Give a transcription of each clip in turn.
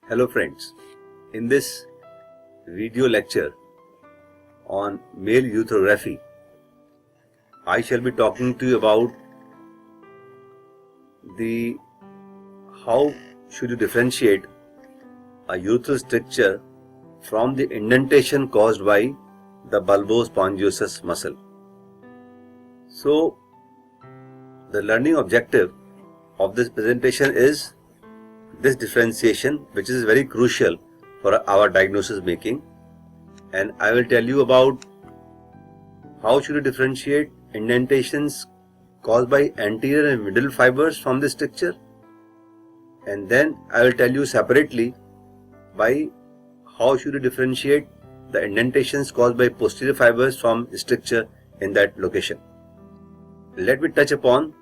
Hello friends, in this video lecture on male urethrophy, I shall be talking to you about how should you differentiate a urethral stricture from the indentation caused by the bulbous spongiosum muscle. So, the learning objective of this presentation is this differentiation, which is very crucial for our diagnosis making, and I will tell you about how should you differentiate indentations caused by anterior and middle fibers from this stricture, and then I will tell you separately by how should you differentiate the indentations caused by posterior fibers from stricture in that location. Let me touch upon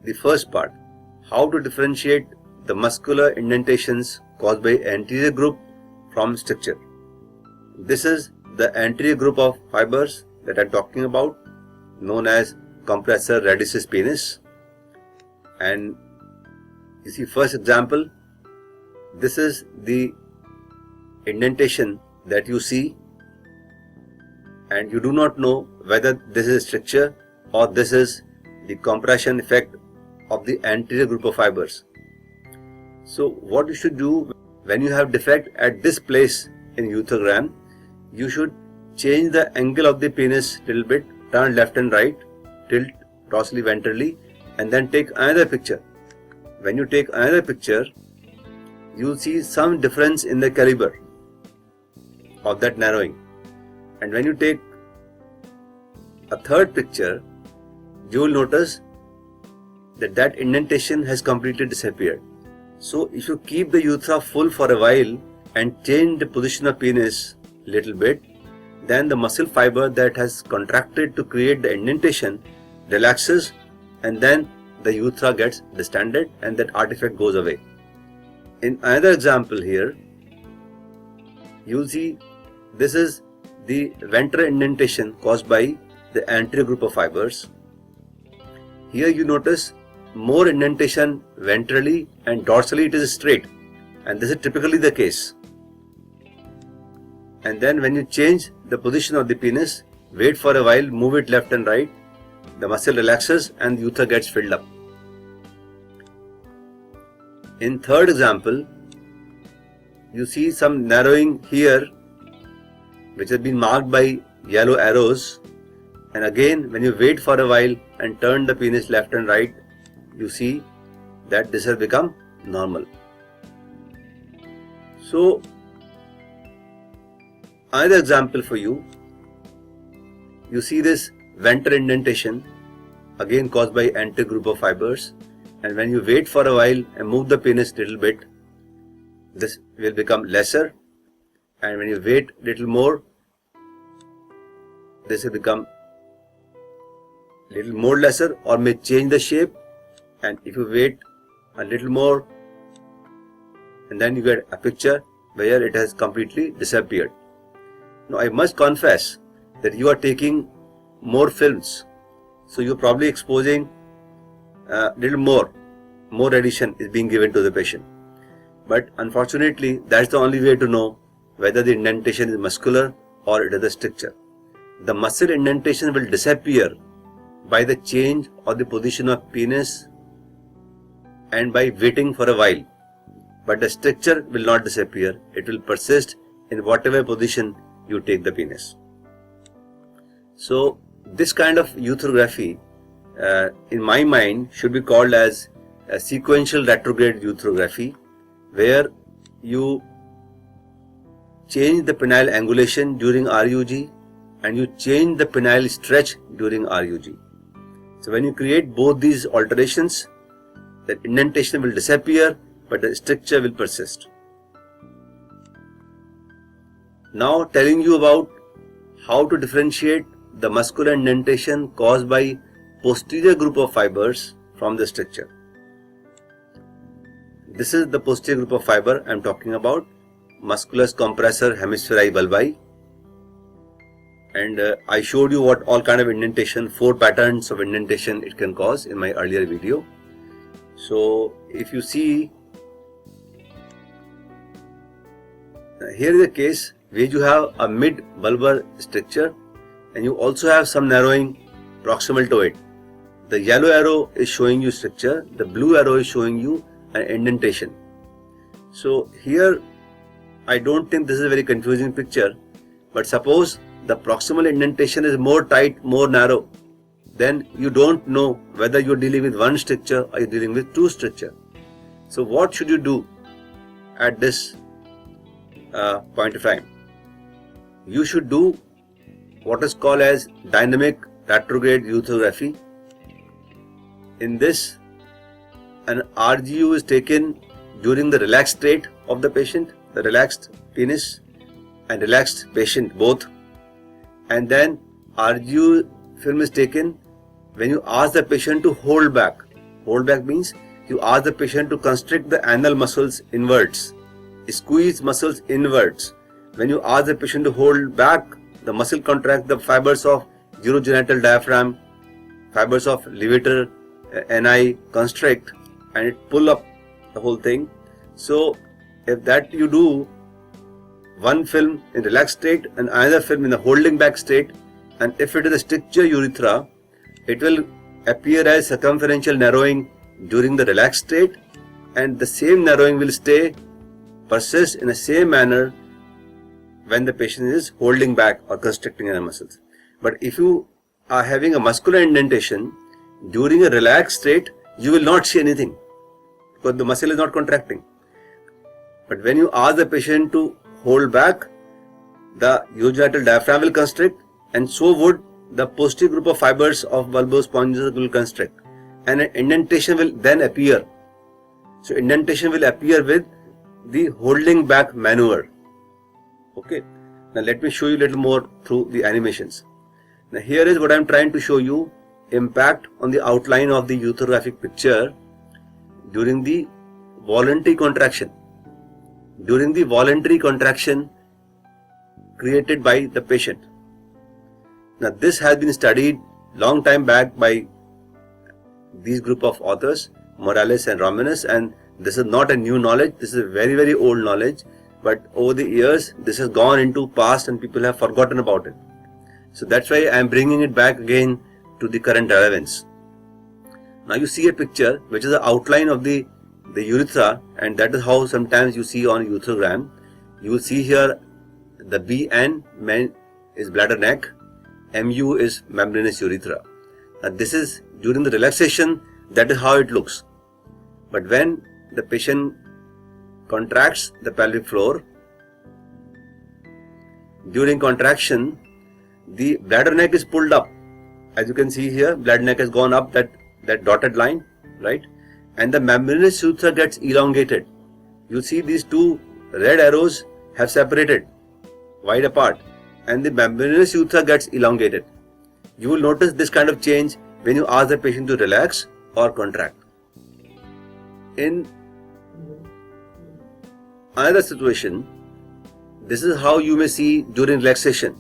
the first part, how to differentiate the muscular indentations caused by anterior group from stricture. This is the anterior group of fibers that I am talking about, known as compressor radicis penis. And you see, first example, this is the indentation that you see, and you do not know whether this is stricture or this is the compression effect of the anterior group of fibers. So what you should do when you have defect at this place in ureterogram, you should change the angle of the penis little bit, turn left and right, tilt dorsally ventrally, and then take another picture. When you take another picture, you will see some difference in the caliber of that narrowing. And when you take a third picture, you will notice that indentation has completely disappeared. So if you keep the urethra full for a while and change the position of penis little bit, then the muscle fiber that has contracted to create the indentation relaxes, and then the urethra gets distended and that artifact goes away. In another example here, you will see this is the ventral indentation caused by the anterior group of fibers. Here you notice more indentation ventrally, and dorsally it is straight, and this is typically the case. And then when you change the position of the penis, wait for a while, move it left and right, the muscle relaxes and the urethra gets filled up. In third example, you see some narrowing here which has been marked by yellow arrows, and again when you wait for a while and turn the penis left and right, you see that this has become normal. So another example for you, you see this ventral indentation again caused by anterior group of fibers, and when you wait for a while and move the penis little bit, this will become lesser, and when you wait little more, this will become little more lesser or may change the shape, and if you wait a little more, and then you get a picture where it has completely disappeared. Now I must confess that you are taking more films, so you are probably exposing a little more radiation is being given to the patient. But unfortunately, that's the only way to know whether the indentation is muscular or it is a stricture. The muscle indentation will disappear by the change of the position of penis and by waiting for a while, but the stricture will not disappear. It will persist in whatever position you take the penis. So this kind of urethrophy in my mind should be called as a sequential retrograde urethrophy, where you change the penile angulation during RUG and you change the penile stretch during RUG. So when you create both these alterations, the indentation will disappear, but the stricture will persist. Now telling you about how to differentiate the muscular indentation caused by posterior group of fibers from the stricture. This is the posterior group of fiber I am talking about, musculus compressor hemispherei bulbi, and I showed you what all kind of indentation, 4 patterns of indentation it can cause in my earlier video. So if you see Here is a case where you have a mid-bulbar stricture and you also have some narrowing proximal to it. The yellow arrow is showing you stricture, the blue arrow is showing you an indentation. So here I don't think this is a very confusing picture, but suppose the proximal indentation is more tight, more narrow, then you don't know whether you're dealing with one stricture or you're dealing with two stricture. So what should you do at this point of time? You should do what is called as dynamic retrograde urethrophy. In this, an RGU is taken during the relaxed state of the patient, the relaxed penis and relaxed patient both, and then RGU film is taken when you ask the patient to hold back. Hold back means you ask the patient to constrict the anal muscles inwards, squeeze muscles inwards. When you ask the patient to hold back, the muscle contract the fibers of urogenital diaphragm, fibers of levator, ani constrict, and it pull up the whole thing. So if that you do, one film in relaxed state and another film in the holding back state, and if it is a stricture urethra, it will appear as circumferential narrowing during the relaxed state, and the same narrowing will persist in the same manner when the patient is holding back or constricting the muscles. But if you are having a muscular indentation during a relaxed state, you will not see anything because the muscle is not contracting. But when you ask the patient to hold back, the urogenital diaphragm will constrict, and so would the posterior group of fibers of bulbospongiosum will constrict, and an indentation will then appear. So indentation will appear with the holding back maneuver. Okay. Now let me show you a little more through the animations. Now here is what I am trying to show you: impact on the outline of the urethographic picture during the voluntary contraction. During the voluntary contraction created by the patient. Now this has been studied long time back by these group of authors, Morales and Romanus, and this is not a new knowledge, this is a very, very old knowledge, but over the years this has gone into past and people have forgotten about it. So that's why I am bringing it back again to the current relevance. Now you see a picture which is the outline of the urethra, and that is how sometimes you see on ureterogram. You will see here the BN is bladder neck, MU is membranous urethra. Now this is during the relaxation, that is how it looks. But when the patient contracts the pelvic floor, during contraction, the bladder neck is pulled up. As you can see here, bladder neck has gone up, that dotted line, right? And the membranous urethra gets elongated. You see these two red arrows have separated wide apart, and the membranous urethra gets elongated. You will notice this kind of change when you ask the patient to relax or contract. In another situation, this is how you may see during relaxation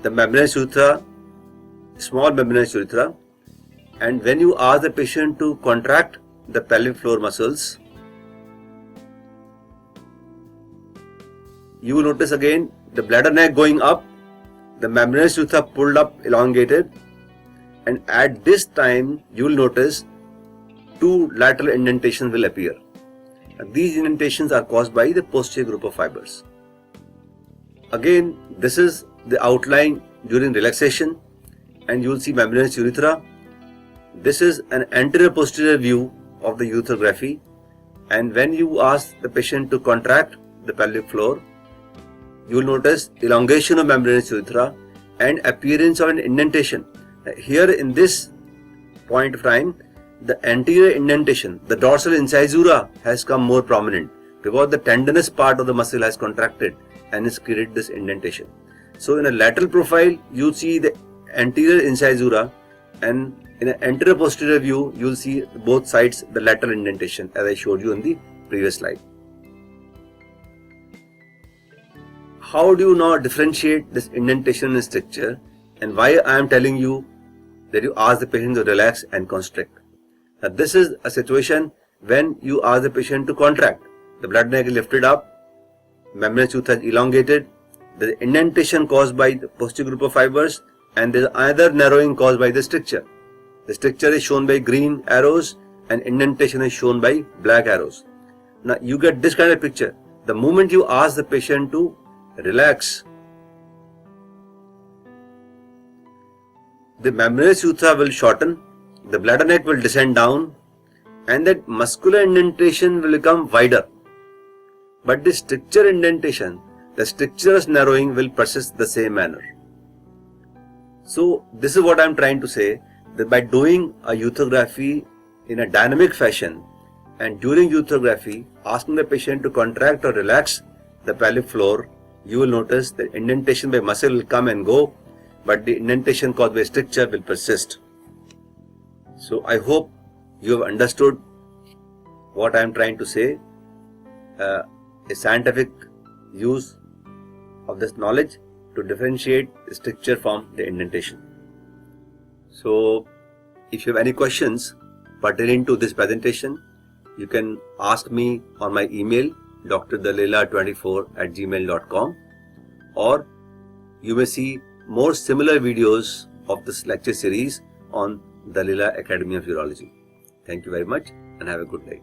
the membranous urethra, small membranous urethra, and when you ask the patient to contract the pelvic floor muscles, you will notice again the bladder neck going up, the membranous urethra pulled up, elongated, and at this time you will notice two lateral indentations will appear. And these indentations are caused by the posterior group of fibers. Again, this is the outline during relaxation, and you will see membranous urethra. This is an anterior posterior view of the urethrophy, and when you ask the patient to contract the pelvic floor, you will notice elongation of membranous urethra and appearance of an indentation. Here in this point of time, the anterior indentation, the dorsal incisura has come more prominent because the tendinous part of the muscle has contracted and has created this indentation. So in a lateral profile, you see the anterior incisura, and in an anterior posterior view, you will see both sides the lateral indentation as I showed you in the previous slide. How do you now differentiate this indentation and stricture, and why I am telling you that you ask the patient to relax and constrict? Now this is a situation when you ask the patient to contract. The bladder neck is lifted up, membranous tooth has elongated, there is indentation caused by the posterior group of fibers, and there is another narrowing caused by the stricture. The stricture is shown by green arrows and indentation is shown by black arrows. Now you get this kind of picture. The moment you ask the patient to relax, the membranous urethra will shorten, the bladder neck will descend down, and that muscular indentation will become wider. But the stricture indentation, the stricture's narrowing will persist the same manner. So this is what I am trying to say, that by doing a euthography in a dynamic fashion, and during euthography asking the patient to contract or relax the pelvic floor, you will notice that indentation by muscle will come and go, but the indentation caused by stricture will persist. So I hope you have understood what I am trying to say, a scientific use of this knowledge to differentiate the stricture from the indentation. So if you have any questions pertaining to this presentation, you can ask me on my email drdalila24@gmail.com, or you may see more similar videos of this lecture series on Dalila Academy of Urology. Thank you very much and have a good day.